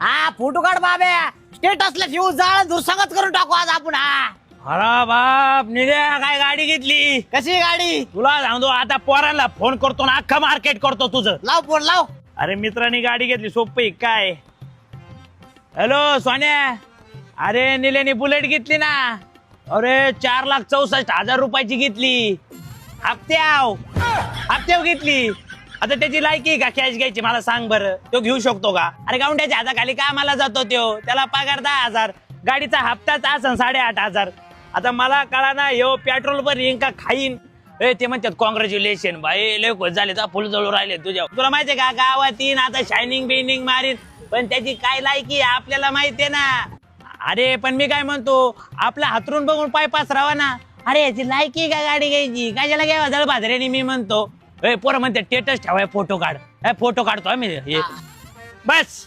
हा फोटो काढ बाबे, स्टेटसला शिव जाळ दुसंगत करून टाकू आज आपण. हा अरे बाप निघ्या काय गाडी घेतली. कशी गाडी? तुला सांगतो आता पोरांना फोन करतो ना अख्खा मार्केट करतो तुझं. लाव फोन लाव. अरे मित्रांनी गाडी घेतली सोपी काय. हॅलो सोन्या, अरे निलेनी बुलेट घेतली ना. अरे 4,64,000 रुपयाची घेतली. हप्त्याव घेतली. आता त्याची लायकी का कॅश घ्यायची मला सांग बरं. तो घेऊ शकतो का? अरे गावंड्याच्या हाताखाली कामाला जातो तो, त्याला पगार 10,000, गाडीचा हप्ताच असन 8,500. आता मला कळा ना यो पेट्रोल वर येईन का खाईन. ते म्हणतात कॉंग्रॅच्युलेशन भाई लय खुश झाले, फुल जळू राहिले तुझ्या. तुला माहितीये का गावात येईन आता शायनिंग बिनिंग मारीन, पण त्याची काय लायकी आपल्याला माहितीये ना. अरे पण मी काय म्हणतो, आपल्या हातरून बघून पाय पसरावा ना. अरे याची लायकी का गाडी घ्यायची, कशाला घ्यावा जळभाद्रेने. मी म्हणतो पोरं म्हणते स्टेटस ठेवाय फोटो काढ. फोटो काढतो आम्ही बस.